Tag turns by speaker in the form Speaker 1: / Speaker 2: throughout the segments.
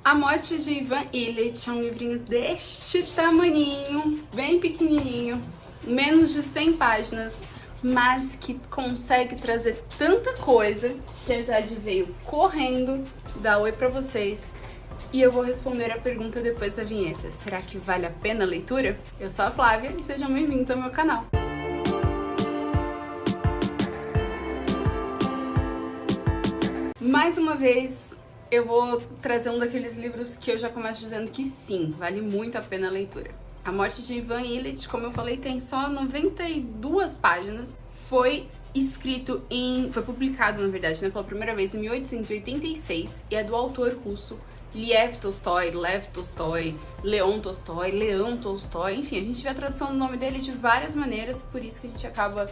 Speaker 1: A Morte de Ivan Ilitch é um livrinho deste tamaninho, bem pequenininho, menos de 100 páginas, mas que consegue trazer tanta coisa que a Jade veio correndo dar oi pra vocês e eu vou responder a pergunta depois da vinheta. Será que vale a pena a leitura? Eu sou a Flávia e sejam bem-vindos ao meu canal. Mais uma vez, eu vou trazer um daqueles livros que eu já começo dizendo que sim, vale muito a pena a leitura. A Morte de Ivan Ilitch, como eu falei, tem só 92 páginas. Foi publicado, na verdade, pela primeira vez em 1886 e é do autor russo Lev Tolstói, Leon Tolstói, enfim, a gente vê a tradução do nome dele de várias maneiras, por isso que a gente acaba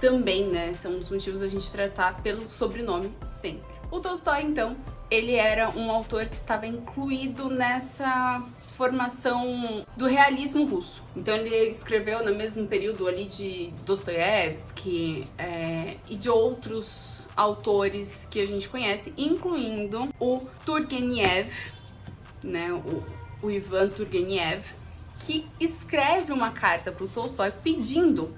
Speaker 1: também, são um dos motivos da gente tratar pelo sobrenome sempre. O Tolstói, então, ele era um autor que estava incluído nessa formação do realismo russo. Então ele escreveu no mesmo período ali de Dostoiévski e de outros autores que a gente conhece, incluindo o Turgenev, o Ivan Turgenev, que escreve uma carta para o Tolstói pedindo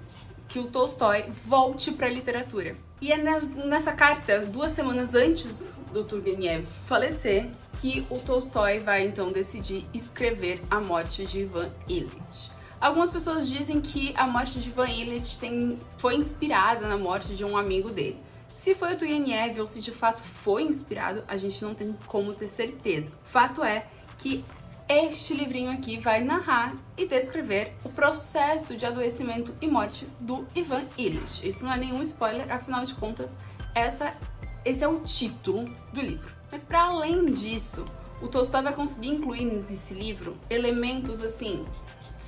Speaker 1: que o Tolstói volte para a literatura. E é nessa carta, 2 semanas antes do Turgenev falecer, que o Tolstói vai então decidir escrever A Morte de Ivan Ilitch. Algumas pessoas dizem que A Morte de Ivan Ilitch foi inspirada na morte de um amigo dele. Se foi o Turgenev ou se de fato foi inspirado, a gente não tem como ter certeza. Fato é que este livrinho aqui vai narrar e descrever o processo de adoecimento e morte do Ivan Ilitch. Isso não é nenhum spoiler, afinal de contas, esse é o título do livro. Mas para além disso, o Tolstói vai conseguir incluir nesse livro elementos assim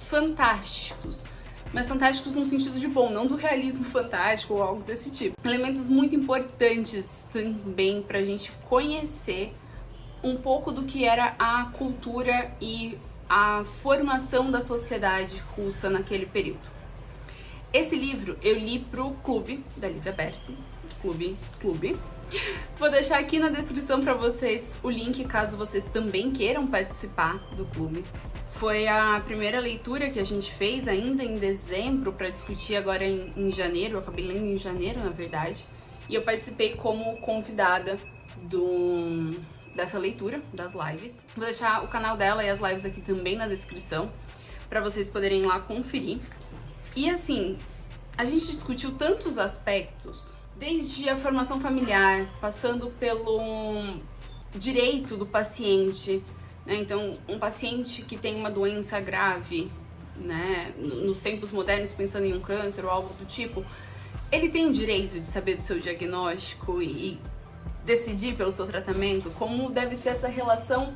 Speaker 1: fantásticos, mas fantásticos no sentido de bom, não do realismo fantástico ou algo desse tipo. Elementos muito importantes também pra gente conhecer um pouco do que era a cultura e a formação da sociedade russa naquele período. Esse livro eu li pro clube da Lívia Bersi, clube. Vou deixar aqui na descrição para vocês o link caso vocês também queiram participar do clube. Foi a primeira leitura que a gente fez ainda em dezembro para discutir agora em janeiro, eu acabei lendo em janeiro na verdade, e eu participei como convidada dessa leitura, das lives. Vou deixar o canal dela e as lives aqui também na descrição, para vocês poderem ir lá conferir. E assim, a gente discutiu tantos aspectos, desde a formação familiar, passando pelo direito do paciente, Então, um paciente que tem uma doença grave, nos tempos modernos, pensando em um câncer ou algo do tipo, ele tem o direito de saber do seu diagnóstico e decidir pelo seu tratamento, como deve ser essa relação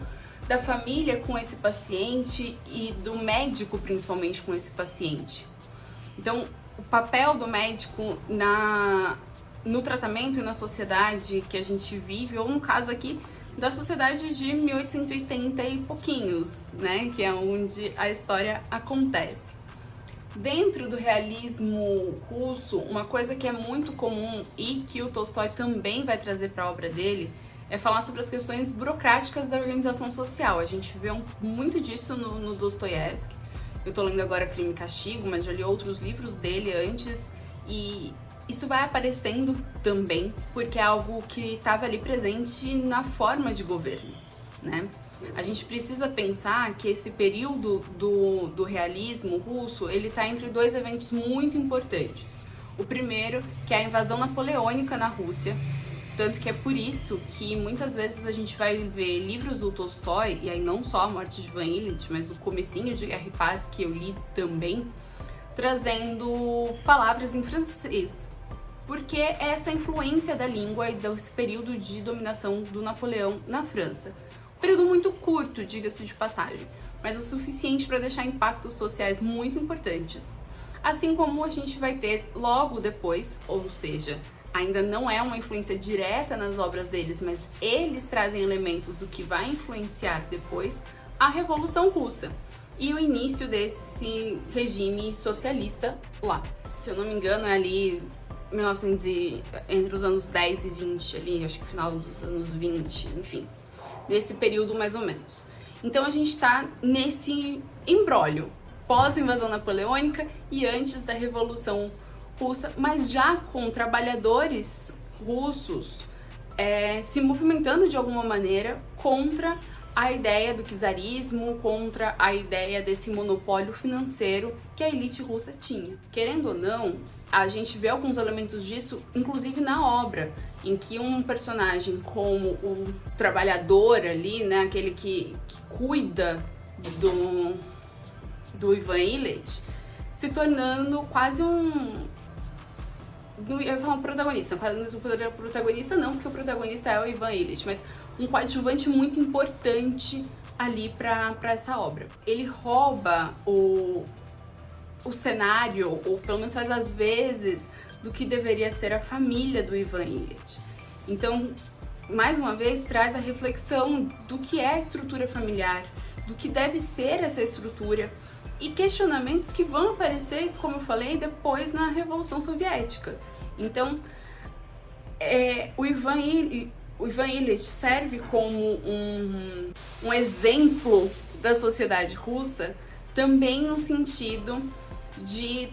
Speaker 1: da família com esse paciente e do médico principalmente com esse paciente. Então, o papel do médico no tratamento e na sociedade que a gente vive, ou no caso aqui, da sociedade de 1880 e pouquinhos, que é onde a história acontece. Dentro do realismo russo, uma coisa que é muito comum e que o Tolstói também vai trazer para a obra dele é falar sobre as questões burocráticas da organização social. A gente vê muito disso no Dostoiévski. Eu tô lendo agora Crime e Castigo, mas já li outros livros dele antes e isso vai aparecendo também porque é algo que estava ali presente na forma de governo, A gente precisa pensar que esse período do realismo russo, ele está entre 2 eventos muito importantes. O primeiro, que é a invasão napoleônica na Rússia, tanto que é por isso que muitas vezes a gente vai ver livros do Tolstói, e aí não só A Morte de Ivan Ilitch, mas o comecinho de Guerra e Paz, que eu li também, trazendo palavras em francês, porque é essa influência da língua e desse período de dominação do Napoleão na França. Período muito curto, diga-se de passagem, mas o suficiente para deixar impactos sociais muito importantes. Assim como a gente vai ter logo depois, ou seja, ainda não é uma influência direta nas obras deles, mas eles trazem elementos do que vai influenciar depois, a Revolução Russa e o início desse regime socialista lá. Se eu não me engano, é ali entre os anos 10 e 20, ali, acho que final dos anos 20, enfim. nesse período mais ou menos. Então a gente está nesse imbróglio, pós-invasão napoleônica e antes da Revolução Russa, mas já com trabalhadores russos se movimentando de alguma maneira contra a ideia do czarismo, contra a ideia desse monopólio financeiro que a elite russa tinha. Querendo ou não, a gente vê alguns elementos disso, inclusive na obra, em que um personagem como o trabalhador ali, né, aquele que cuida do Ivan Ilitch, se tornando quase eu ia falar um protagonista, quase um protagonista não, porque o protagonista é o Ivan Ilitch, mas um coadjuvante muito importante ali para essa obra. Ele rouba o cenário, ou pelo menos faz as vezes, do que deveria ser a família do Ivan Ilitch. Então, mais uma vez, traz a reflexão do que é a estrutura familiar, do que deve ser essa estrutura, e questionamentos que vão aparecer, como eu falei, depois na Revolução Soviética. Então, o Ivan Ilitch serve como um exemplo da sociedade russa, também no sentido de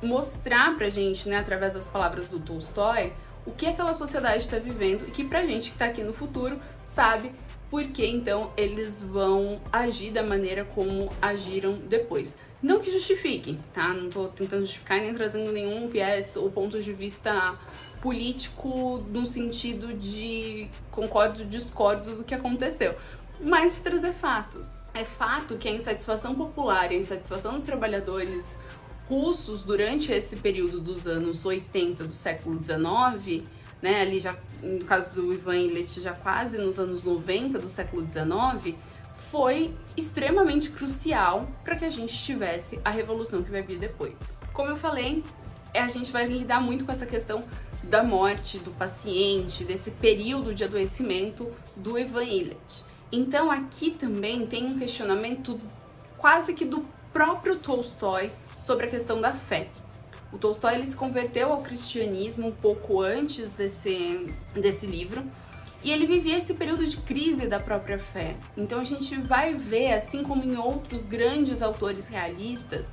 Speaker 1: mostrar pra gente, né, através das palavras do Tolstói, o que aquela sociedade está vivendo e que pra gente que tá aqui no futuro sabe por que então eles vão agir da maneira como agiram depois. Não que justifique, tá? Não tô tentando justificar nem trazendo nenhum viés ou ponto de vista político no sentido de concordo ou discordo do que aconteceu, mas de trazer fatos. É fato que a insatisfação popular e a insatisfação dos trabalhadores russos durante esse período dos anos 80 do século XIX, né, ali já, no caso do Ivan Ilitch, já quase nos anos 90 do século XIX, foi extremamente crucial para que a gente tivesse a revolução que vai vir depois. Como eu falei, a gente vai lidar muito com essa questão da morte do paciente, desse período de adoecimento do Ivan Ilitch. Então aqui também tem um questionamento quase que do próprio Tolstói sobre a questão da fé. O Tolstói ele se converteu ao cristianismo um pouco antes desse livro, e ele vivia esse período de crise da própria fé. Então a gente vai ver, assim como em outros grandes autores realistas,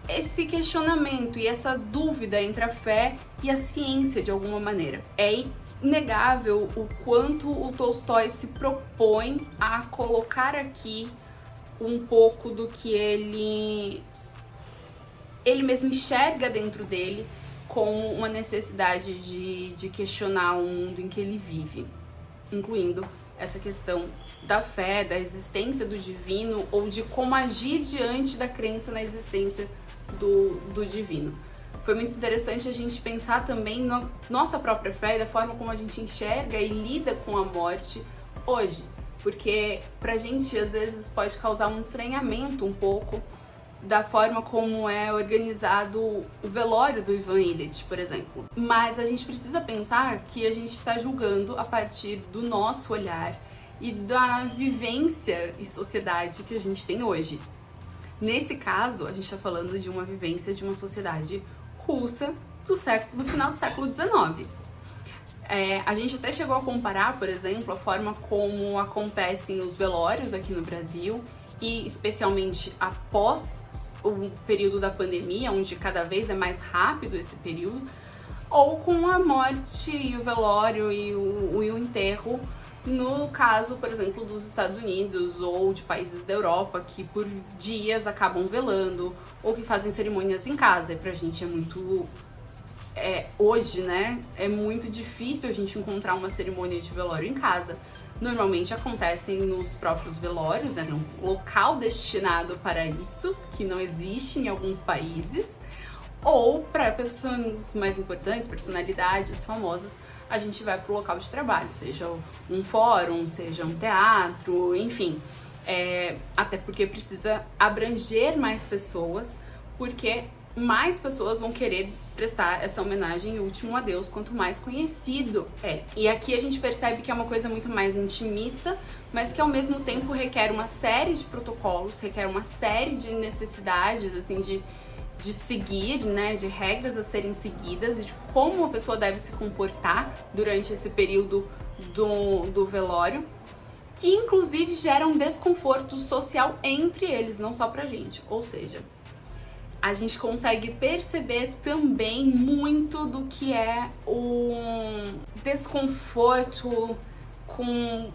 Speaker 1: esse questionamento e essa dúvida entre a fé e a ciência de alguma maneira. É inegável o quanto o Tolstói se propõe a colocar aqui um pouco do que ele mesmo enxerga dentro dele como uma necessidade de questionar o mundo em que ele vive, incluindo essa questão da fé, da existência do divino ou de como agir diante da crença na existência do divino. Foi muito interessante a gente pensar também na nossa própria fé e da forma como a gente enxerga e lida com a morte hoje, porque pra gente às vezes pode causar um estranhamento um pouco da forma como é organizado o velório do Ivan Ilitch, por exemplo. Mas a gente precisa pensar que a gente está julgando a partir do nosso olhar e da vivência e sociedade que a gente tem hoje. Nesse caso, a gente está falando de uma vivência de uma sociedade russa do final do século XIX. A gente até chegou a comparar, por exemplo, a forma como acontecem os velórios aqui no Brasil e especialmente após o período da pandemia, onde cada vez é mais rápido esse período, ou com a morte e o velório e o enterro, no caso, por exemplo, dos Estados Unidos ou de países da Europa que por dias acabam velando ou que fazem cerimônias em casa. E pra gente é muito... hoje, né, é muito difícil a gente encontrar uma cerimônia de velório em casa. Normalmente acontecem nos próprios velórios, né? Tem um local destinado para isso, que não existe em alguns países, ou para pessoas mais importantes, personalidades famosas, a gente vai para o local de trabalho, seja um fórum, seja um teatro, enfim. Até porque precisa abranger mais pessoas, porque mais pessoas vão querer prestar essa homenagem e último adeus, quanto mais conhecido é. E aqui a gente percebe que é uma coisa muito mais intimista, mas que ao mesmo tempo requer uma série de protocolos, requer uma série de necessidades, assim, de seguir, né, de regras a serem seguidas e de como a pessoa deve se comportar durante esse período do velório. que inclusive gera um desconforto social entre eles, não só pra gente. Ou seja, a gente consegue perceber também muito do que é um desconforto com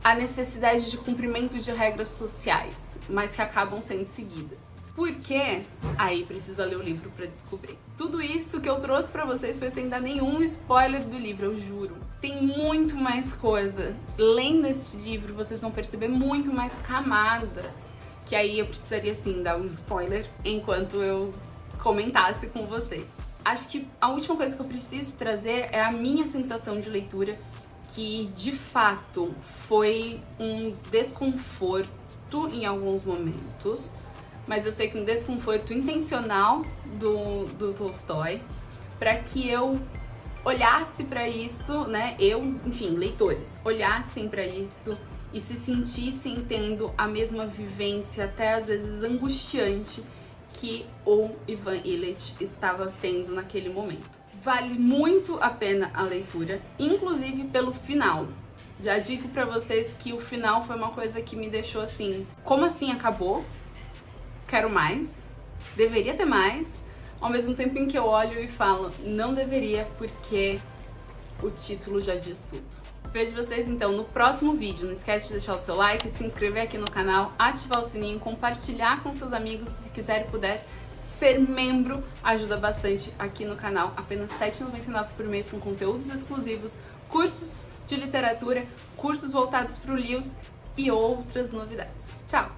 Speaker 1: a necessidade de cumprimento de regras sociais, mas que acabam sendo seguidas. Por quê? Aí precisa ler o livro pra descobrir. Tudo isso que eu trouxe pra vocês foi sem dar nenhum spoiler do livro, eu juro. Tem muito mais coisa. Lendo este livro, vocês vão perceber muito mais camadas, que aí eu precisaria sim dar um spoiler enquanto eu comentasse com vocês. Acho que a última coisa que eu preciso trazer é a minha sensação de leitura, que de fato foi um desconforto em alguns momentos, mas eu sei que um desconforto intencional do Tolstói, para que eu olhasse para isso, né? Enfim, leitores, olhassem para isso e se sentissem tendo a mesma vivência, até às vezes angustiante, que o Ivan Illich estava tendo naquele momento. Vale muito a pena a leitura, inclusive pelo final. Já digo pra vocês que o final foi uma coisa que me deixou assim, como assim acabou? Quero mais, deveria ter mais, ao mesmo tempo em que eu olho e falo, não deveria, porque o título já diz tudo. Vejo vocês então no próximo vídeo. Não esquece de deixar o seu like, se inscrever aqui no canal, ativar o sininho, compartilhar com seus amigos, se quiser e puder. Ser membro ajuda bastante aqui no canal, apenas R$ 7,99 por mês com conteúdos exclusivos, cursos de literatura, cursos voltados para o Lewis e outras novidades. Tchau!